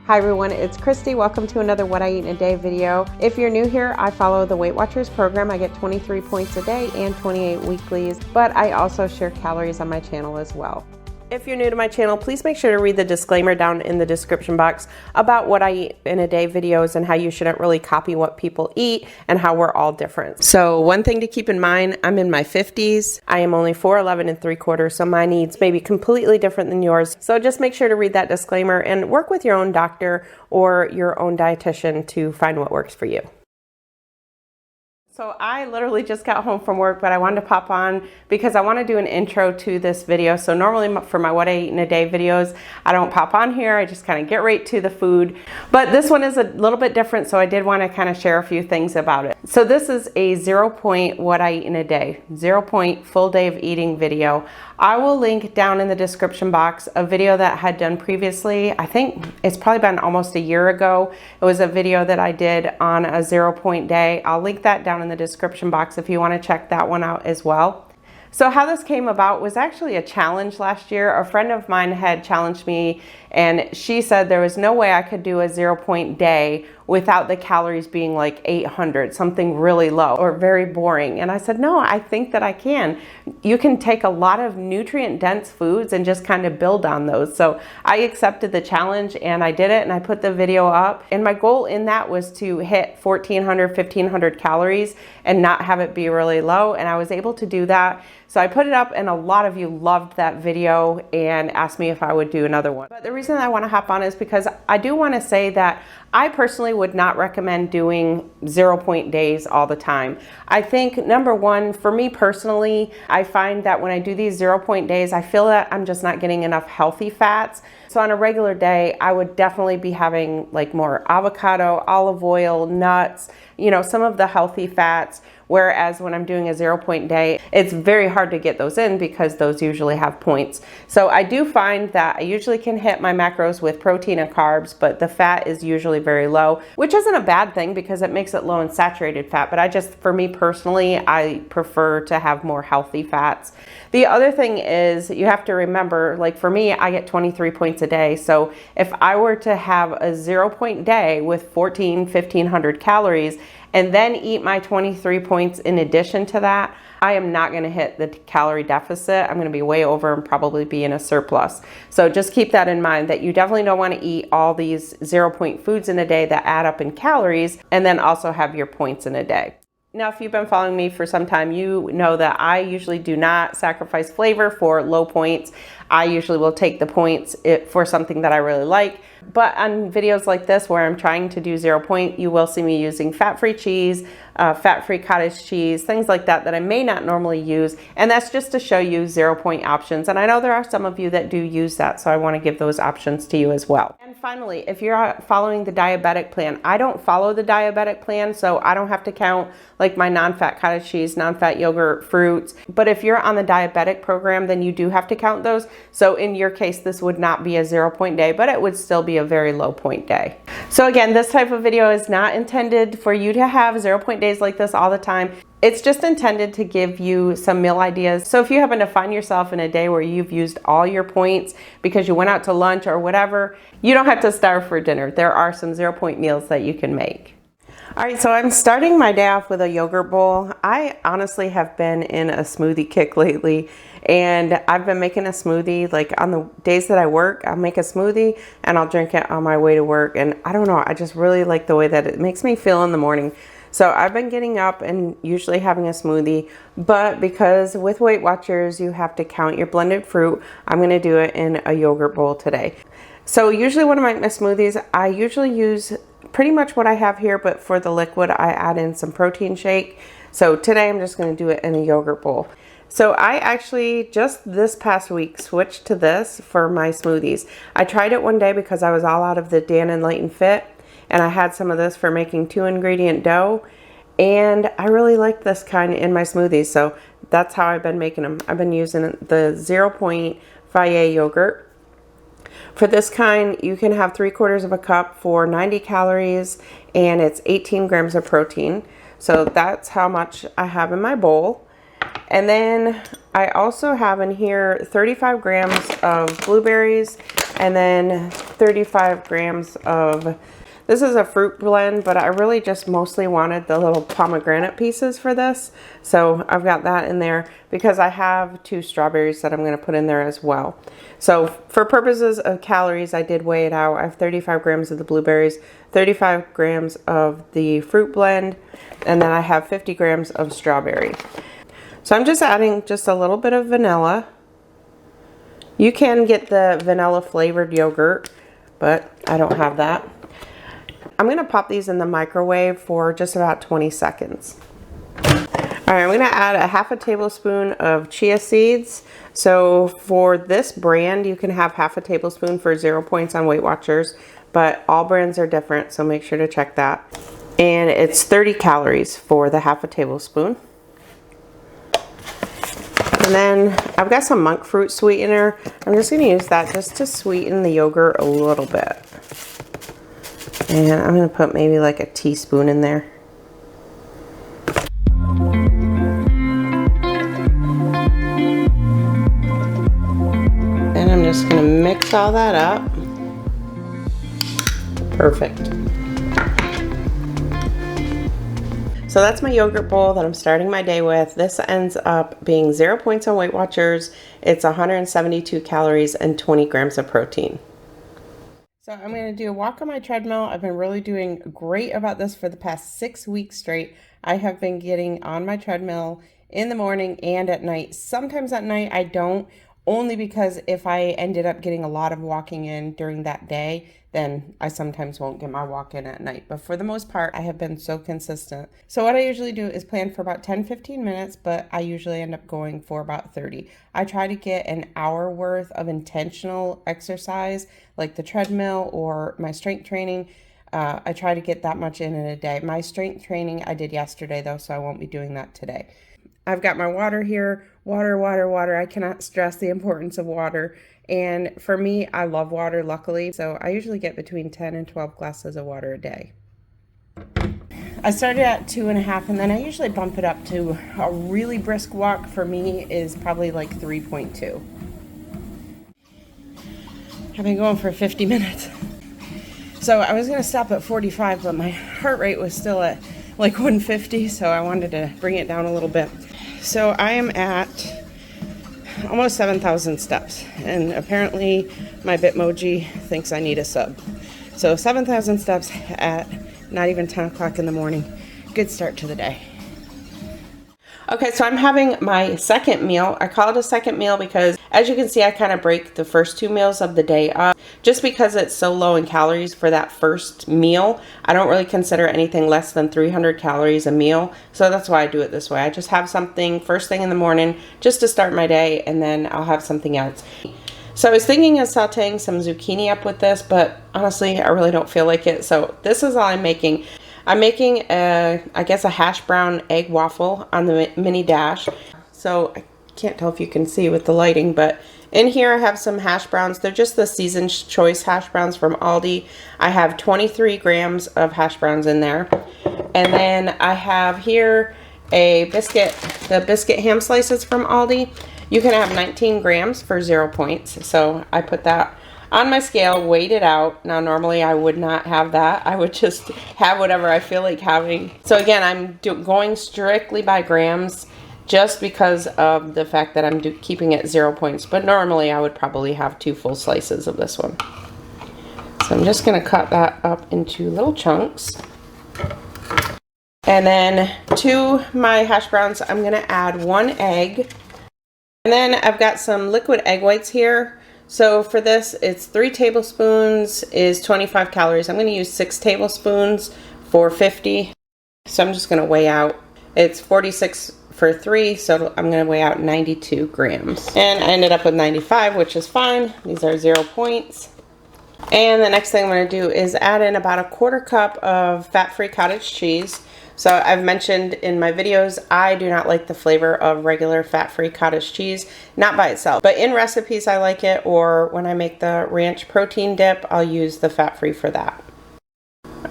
Hi everyone, it's Kristi. Welcome to another What I Eat in a Day video. If you're new here, I follow the Weight Watchers program. I get 23 points a day and 28 weeklies, but I also share calories on my channel as well. If you're new to my channel, please make sure to read the disclaimer down in the description box about what I eat in a day videos and how you shouldn't really copy what people eat and how we're all different. So one thing to keep in mind, I'm in my 50s. I am only 4'11 3/4, so my needs may be completely different than yours. So just make sure to read that disclaimer and work with your own doctor or your own dietitian to find what works for you. So I literally just got home from work, but I wanted to pop on because I want to do an intro to this video. So normally for my What I Eat in a Day videos, I don't pop on here. I just kind of get right to the food. But this one is a little bit different, so I did want to kind of share a few things about it. So this is a 0 point What I Eat in a Day, 0 point full day of eating video. I will link down in the description box a video that I had done previously. I think it's probably been almost a year ago. It was a video that I did on a 0 point day. I'll link that down in the description box if you want to check that one out as well. So how this came about was actually a challenge last year. A friend of mine had challenged me and she said there was no way I could do a 0 point day without the calories being like 800, something really low or very boring. And I said, no, I think that I can. You can take a lot of nutrient dense foods and just kind of build on those. So I accepted the challenge and I did it and I put the video up. And my goal in that was to hit 1,400, 1,500 calories and not have it be really low. And I was able to do that. So I put it up and a lot of you loved that video and asked me if I would do another one. But the reason I want to hop on is because I do want to say that I personally would not recommend doing 0 point days all the time. I think number one, for me personally, I find that when I do these 0 point days, I feel that I'm just not getting enough healthy fats. So on a regular day, I would definitely be having like more avocado, olive oil, nuts, some of the healthy fats. Whereas when I'm doing a 0 point day, it's very hard to get those in because those usually have points. So I do find that I usually can hit my macros with protein and carbs, but the fat is usually very low, which isn't a bad thing because it makes it low in saturated fat. But for me personally, I prefer to have more healthy fats. The other thing is you have to remember, like for me, I get 23 points a day. So if I were to have a 0 point day with 1,500 calories, and then eat my 23 points in addition to that, I am not going to hit the calorie deficit. I'm going to be way over and probably be in a surplus. So just keep that in mind that you definitely don't want to eat all these 0 point foods in a day that add up in calories and then also have your points in a day. Now, if you've been following me for some time, you know that I usually do not sacrifice flavor for low points. I usually will take the points for something that I really like. But on videos like this where I'm trying to do 0 point, you will see me using fat-free cheese, fat-free cottage cheese, things like that I may not normally use. And that's just to show you 0 point options. And I know there are some of you that do use that, so I want to give those options to you as well. And finally, if you're following the diabetic plan, I don't follow the diabetic plan, so I don't have to count like my non-fat cottage cheese, non-fat yogurt, fruits. But if you're on the diabetic program, then you do have to count those. So in your case, this would not be a 0 point day, but it would still be a very low point day. So again, this type of video is not intended for you to have 0 point days like this all the time. It's just intended to give you some meal ideas. So if you happen to find yourself in a day where you've used all your points because you went out to lunch or whatever, you don't have to starve for dinner. There are some 0 point meals that you can make. All right, so I'm starting my day off with a yogurt bowl. I honestly have been in a smoothie kick lately, and I've been making a smoothie like on the days that I work. I'll make a smoothie and I'll drink it on my way to work. And I don't know, I just really like the way that it makes me feel in the morning. So I've been getting up and usually having a smoothie, but because with Weight Watchers, you have to count your blended fruit, I'm gonna do it in a yogurt bowl today. So usually when I make my smoothies, I usually use pretty much what I have here, but for the liquid, I add in some protein shake. So today I'm just gonna do it in a yogurt bowl. So I actually just this past week switched to this for my smoothies. I tried it one day because I was all out of the Dan and Layton Fit, and I had some of this for making 2-ingredient dough, and I really like this kind in my smoothies, so that's how I've been making them. I've been using the 0 point Fage yogurt. For this kind, you can have 3/4 of a cup for 90 calories, and it's 18 grams of protein. So that's how much I have in my bowl. And then I also have in here 35 grams of blueberries And then 35 grams of, this is a fruit blend, but I really just mostly wanted the little pomegranate pieces for this. So I've got that in there because I have 2 strawberries that I'm going to put in there as well. So for purposes of calories, I did weigh it out. I have 35 grams of the blueberries, 35 grams of the fruit blend, and then I have 50 grams of strawberry. So I'm just adding just a little bit of vanilla. You can get the vanilla flavored yogurt, but I don't have that. I'm gonna pop these in the microwave for just about 20 seconds. All right, I'm gonna add a half a tablespoon of chia seeds. So for this brand, you can have half a tablespoon for 0 points on Weight Watchers, but all brands are different, so make sure to check that. And it's 30 calories for the half a tablespoon. And then I've got some monk fruit sweetener. I'm just gonna use that just to sweeten the yogurt a little bit. And I'm gonna put maybe like a teaspoon in there. And I'm just gonna mix all that up. Perfect. So that's my yogurt bowl that I'm starting my day with. This ends up being 0 points on Weight Watchers. It's 172 calories and 20 grams of protein. So I'm going to do a walk on my treadmill. I've been really doing great about this for the past 6 weeks straight. I have been getting on my treadmill in the morning and at night. Sometimes at night I don't, only because if I ended up getting a lot of walking in during that day, then I sometimes won't get my walk in at night. But for the most part, I have been so consistent. So what I usually do is plan for about 10-15 minutes, but I usually end up going for about 30. I try to get an hour worth of intentional exercise, like the treadmill or my strength training. I try to get that much in a day. My strength training I did yesterday though, so I won't be doing that today. I've got my water here. Water, water, water. I cannot stress the importance of water. And for me, I love water, luckily. So I usually get between 10 and 12 glasses of water a day. I started at 2.5, and then I usually bump it up to a really brisk walk. For me is probably like 3.2. I've been going for 50 minutes. So I was going to stop at 45, but my heart rate was still at like 150. So I wanted to bring it down a little bit. So I am at almost 7,000 steps, and apparently my Bitmoji thinks I need a sub. So 7,000 steps at not even 10 o'clock in the morning. Good start to the day. Okay, so I'm having my second meal. I call it a second meal because, as you can see, I kind of break the first 2 meals of the day up. Just because it's so low in calories for that first meal, I don't really consider anything less than 300 calories a meal. So that's why I do it this way. I just have something first thing in the morning just to start my day, and then I'll have something else. So I was thinking of sauteing some zucchini up with this, but honestly, I really don't feel like it. So this is all I'm making. I'm making I guess a hash brown egg waffle on the mini dash. So I can't tell if you can see with the lighting, but in here I have some hash browns. They're just the Season's Choice hash browns from Aldi. I have 23 grams of hash browns in there. And then I have here a biscuit, the biscuit ham slices from Aldi. You can have 19 grams for 0 points. So I put that on my scale, weighed it out. Now, normally I would not have that. I would just have whatever I feel like having. So again, I'm going strictly by grams just because of the fact that I'm keeping it 0 points. But normally I would probably have 2 full slices of this one. So I'm just gonna cut that up into little chunks. And then to my hash browns, I'm gonna add 1 egg. And then I've got some liquid egg whites here. So for this, it's 3 tablespoons is 25 calories. I'm going to use 6 tablespoons for 50. So I'm just going to weigh out. It's 46 for 3, so I'm going to weigh out 92 grams. And I ended up with 95, which is fine. These are 0 points. And the next thing I'm going to do is add in about a 1/4 cup of fat-free cottage cheese. So I've mentioned in my videos, I do not like the flavor of regular fat-free cottage cheese, not by itself. But in recipes, I like it, or when I make the ranch protein dip, I'll use the fat-free for that.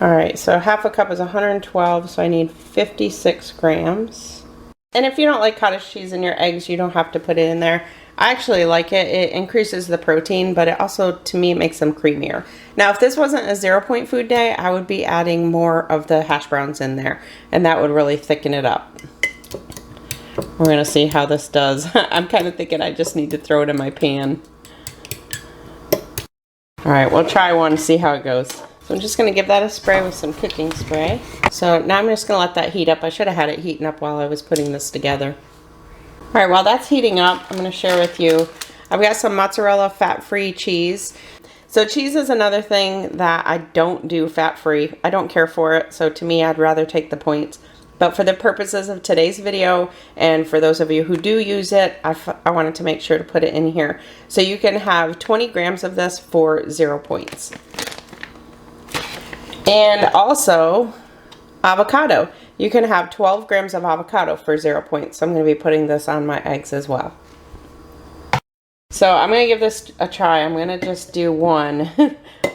All right, so 1/2 cup is 112, so I need 56 grams. And if you don't like cottage cheese in your eggs, you don't have to put it in there. I actually like it. It increases the protein, but it also, to me, makes them creamier. Now, if this wasn't a 0-point food day, I would be adding more of the hash browns in there, and that would really thicken it up. We're gonna see how this does. I'm kind of thinking I just need to throw it in my pan. All right, we'll try one, see how it goes. So I'm just gonna give that a spray with some cooking spray. So now I'm just gonna let that heat up. I should have had it heating up while I was putting this together. All right, while that's heating up, I'm gonna share with you, I've got some mozzarella fat-free cheese. So cheese is another thing that I don't do fat-free. I don't care for it, so to me, I'd rather take the points. But for the purposes of today's video, and for those of you who do use it, I wanted to make sure to put it in here. So you can have 20 grams of this for 0 points. And also, avocado. You can have 12 grams of avocado for 0 points. So I'm going to be putting this on my eggs as well. So I'm going to give this a try. I'm going to just do one.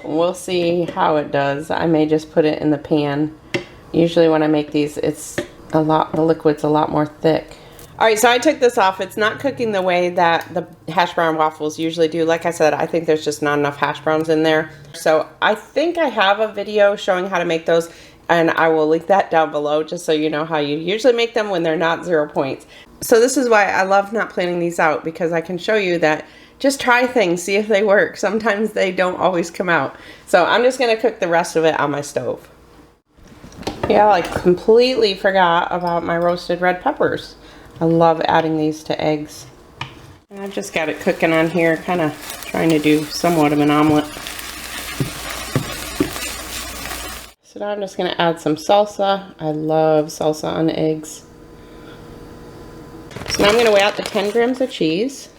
We'll see how it does. I may just put it in the pan. Usually when I make these, the liquid's a lot more thick. All right, so I took this off. It's not cooking the way that the hash brown waffles usually do. Like I said, I think there's just not enough hash browns in there. So I think I have a video showing how to make those, and I will link that down below just so you know how you usually make them when they're not 0 points. So this is why I love not planning these out, because I can show you that just try things, see if they work. Sometimes they don't always come out. So I'm just gonna cook the rest of it on my stove. Yeah, I completely forgot about my roasted red peppers. I love adding these to eggs. And I've just got it cooking on here, kind of trying to do somewhat of an omelet. So now I'm just going to add some salsa. I love salsa on eggs. So now I'm going to weigh out the 10 grams of cheese.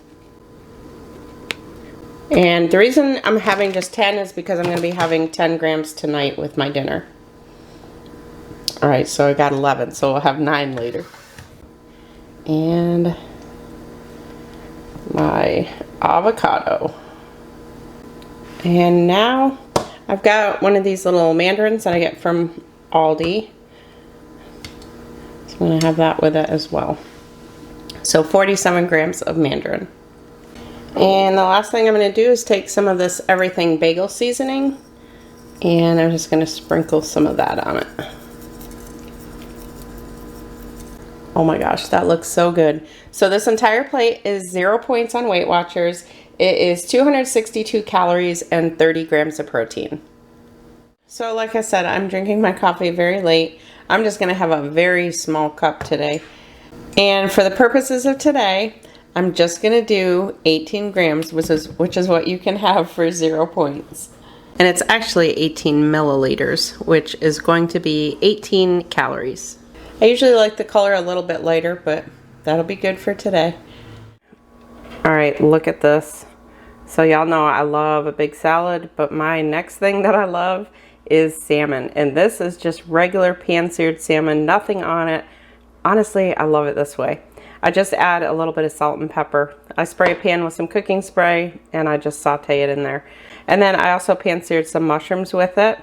And the reason I'm having just 10 is because I'm going to be having 10 grams tonight with my dinner. All right, so I got 11, so we'll have 9 later. And my avocado. And now I've got one of these little mandarins that I get from Aldi. So I'm going to have that with it as well. So 47 grams of mandarin. And the last thing I'm going to do is take some of this everything bagel seasoning, and I'm just going to sprinkle some of that on it. Oh my gosh, that looks so good. So this entire plate is 0 points on Weight Watchers. It is 262 calories and 30 grams of protein. So like I said, I'm drinking my coffee very late. I'm just gonna have a very small cup today. And for the purposes of today, I'm just gonna do 18 grams, which is what you can have for 0 points. And it's actually 18 milliliters, which is going to be 18 calories. I usually like the color a little bit lighter, but that'll be good for today. All right, look at this. So y'all know I love a big salad, but my next thing that I love is salmon. And this is just regular pan-seared salmon, nothing on it. Honestly, I love it this way. I just add a little bit of salt and pepper. I spray a pan with some cooking spray, and I just saute it in there. And then I also pan-seared some mushrooms with it.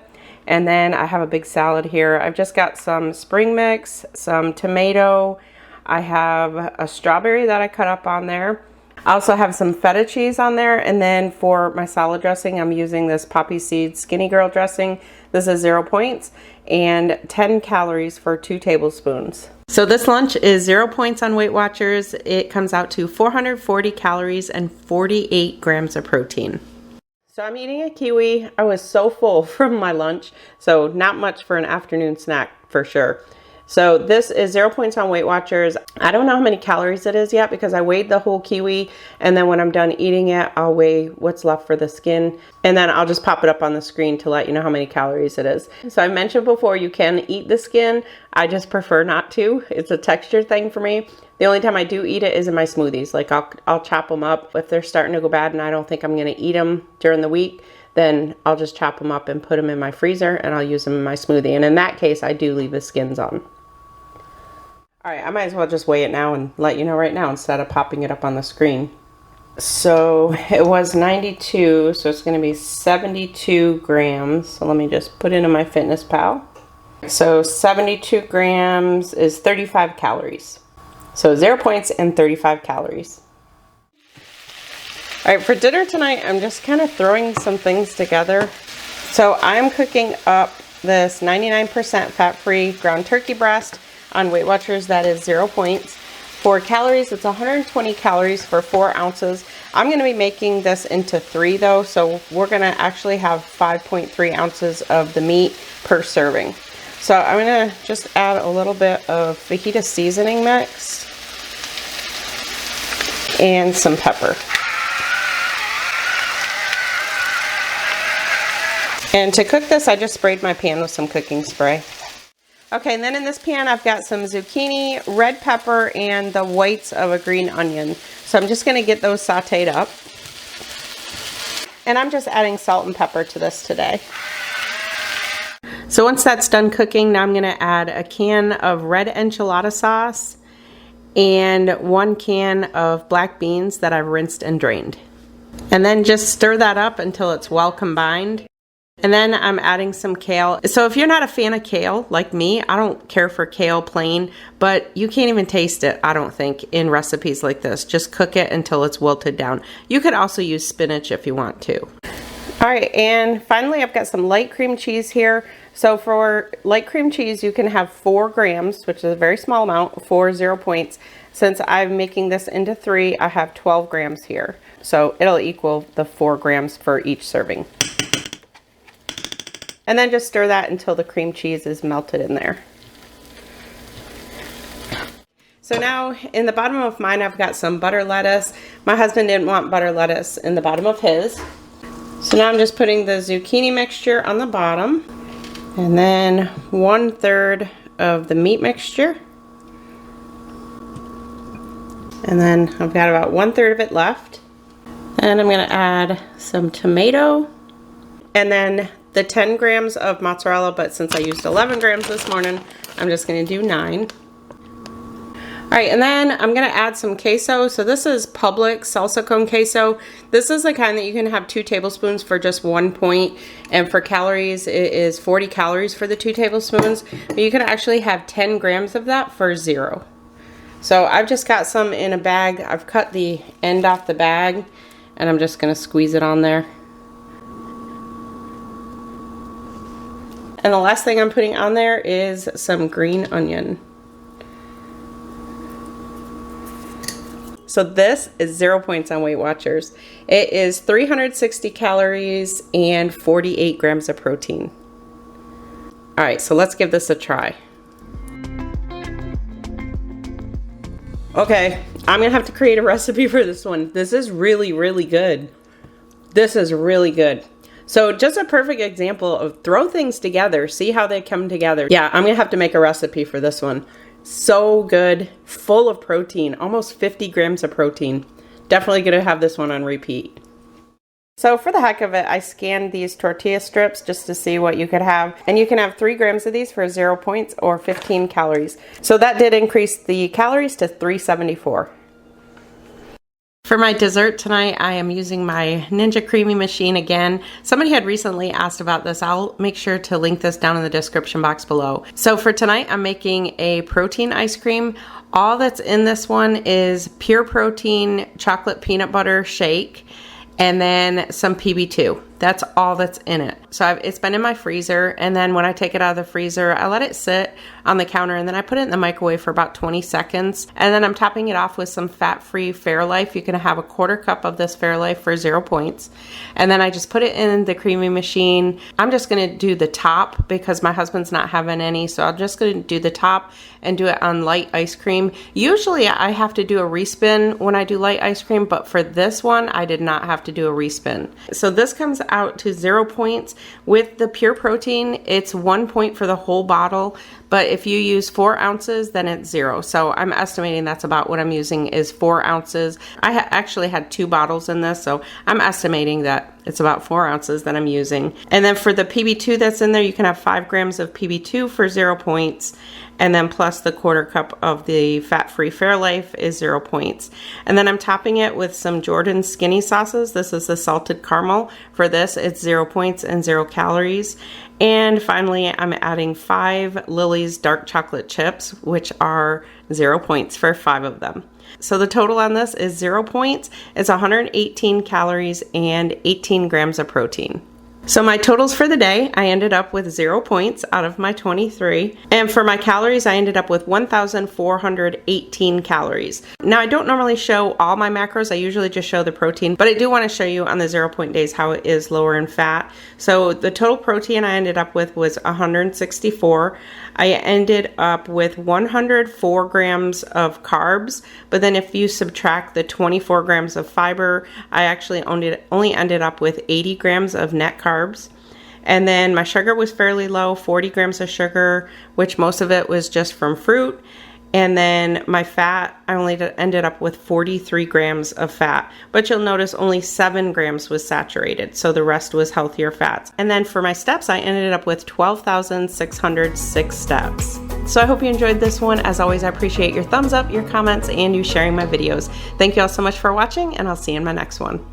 And then I have a big salad here. I've just got some spring mix, some tomato. I have a strawberry that I cut up on there. I also have some feta cheese on there. And then for my salad dressing, I'm using this poppy seed skinny girl dressing. This is 0 points and 10 calories for 2 tablespoons. So this lunch is 0 points on Weight Watchers. It comes out to 440 calories and 48 grams of protein. So I'm eating a kiwi. I was so full from my lunch, so not much for an afternoon snack for sure. So this is 0 points on Weight Watchers. I don't know how many calories it is yet because I weighed the whole kiwi, and then when I'm done eating it, I'll weigh what's left for the skin, and then I'll just pop it up on the screen to let you know how many calories it is. So I mentioned before, you can eat the skin. I just prefer not to. It's a texture thing for me. The only time I do eat it is in my smoothies. Like I'll chop them up. If they're starting to go bad and I don't think I'm going to eat them during the week, then I'll just chop them up and put them in my freezer, and I'll use them in my smoothie. And in that case, I do leave the skins on. All right, I might as well just weigh it now and let you know right now instead of popping it up on the screen. So it was 92, so it's going to be 72 grams. So let me just put it into my Fitness Pal. So 72 grams is 35 calories. So 0 points and 35 calories. All right, for dinner tonight, I'm just kind of throwing some things together. So I'm cooking up this 99% fat-free ground turkey breast on Weight Watchers. That is 0 points. For calories, it's 120 calories for 4 ounces. I'm going to be making this into 3 though, so we're going to actually have 5.3 ounces of the meat per serving. So I'm going to just add a little bit of fajita seasoning mix and some pepper. And to cook this, I just sprayed my pan with some cooking spray. Okay, and then in this pan, I've got some zucchini, red pepper, and the whites of a green onion. So I'm just gonna get those sauteed up. And I'm just adding salt and pepper to this today. So once that's done cooking, now I'm gonna add a can of red enchilada sauce and 1 can of black beans that I've rinsed and drained. And then just stir that up until it's well combined. And then I'm adding some kale. So if you're not a fan of kale, like me, I don't care for kale plain, but you can't even taste it, I don't think, in recipes like this. Just cook it until it's wilted down. You could also use spinach if you want to. All right, and finally I've got some light cream cheese here. So for light cream cheese, you can have 4 grams, which is a very small amount, for 0 points. Since I'm making this into 3, I have 12 grams here. So it'll equal the 4 grams for each serving. And then just stir that until the cream cheese is melted in there. So now in the bottom of mine, I've got some butter lettuce. My husband didn't want butter lettuce in the bottom of his. So now I'm just putting the zucchini mixture on the bottom. And then 1/3 of the meat mixture. And then I've got about 1/3 of it left. And I'm gonna add some tomato. And then the 10 grams of mozzarella, but since I used 11 grams this morning, I'm just gonna do 9. All right, and then I'm gonna add some queso. So this is Publix salsa con queso. This is the kind that you can have 2 tablespoons for just 1 point. And for calories, it is 40 calories for the 2 tablespoons. But you can actually have 10 grams of that for 0. So I've just got some in a bag. I've cut the end off the bag, and I'm just gonna squeeze it on there. And the last thing I'm putting on there is some green onion. So this is 0 points on Weight Watchers. It is 360 calories and 48 grams of protein. All right, so let's give this a try. Okay, I'm gonna have to create a recipe for this one. This is really, really good. This is really good. So just a perfect example of throw things together, see how they come together. Yeah, I'm gonna have to make a recipe for this one. So good, full of protein, almost 50 grams of protein. Definitely gonna have this one on repeat. So for the heck of it, I scanned these tortilla strips just to see what you could have. And you can have 3 grams of these for 0 points or 15 calories. So that did increase the calories to 374. For my dessert tonight, I am using my Ninja Creamy machine again. Somebody had recently asked about this. I'll make sure to link this down in the description box below. So for tonight, I'm making a protein ice cream. All that's in this one is pure protein chocolate peanut butter shake and then some PB2. That's all that's in it. So it's been in my freezer, and then when I take it out of the freezer, I let it sit on the counter, and then I put it in the microwave for about 20 seconds. And then I'm topping it off with some fat-free Fairlife. You can have a 1/4 cup of this Fairlife for 0 points. And then I just put it in the creamy machine. I'm just gonna do the top because my husband's not having any, so I'm just gonna do the top and do it on light ice cream. Usually I have to do a respin when I do light ice cream, but for this one, I did not have to do a respin. So this comes out to 0 points. With the pure protein, it's 1 point for the whole bottle, but if you use 4 ounces, then it's 0. So I'm estimating that's about what I'm using is 4 ounces. I actually had 2 bottles in this, so I'm estimating that it's about 4 ounces that I'm using. And then for the PB2 that's in there, you can have 5 grams of PB2 for 0 points. And then plus the 1/4 cup of the fat-free Fairlife is 0 points. And then I'm topping it with some Jordan skinny sauces. This is the salted caramel. For this, it's 0 points and 0 calories. And finally, I'm adding 5 Lily's dark chocolate chips, which are 0 points for 5 of them. So the total on this is 0 points. It's 118 calories and 18 grams of protein. So my totals for the day, I ended up with 0 points out of my 23. And for my calories, I ended up with 1,418 calories. Now, I don't normally show all my macros. I usually just show the protein, but I do want to show you on the 0 point days how it is lower in fat. So the total protein I ended up with was 164. I ended up with 104 grams of carbs, but then if you subtract the 24 grams of fiber, I actually only ended up with 80 grams of net carbs. And then my sugar was fairly low, 40 grams of sugar, which most of it was just from fruit. And then my fat, I only ended up with 43 grams of fat, but you'll notice only 7 grams was saturated, so the rest was healthier fats. And then for my steps, I ended up with 12,606 steps. So I hope you enjoyed this one. As always, I appreciate your thumbs up, your comments, and you sharing my videos. Thank you all so much for watching, and I'll see you in my next one.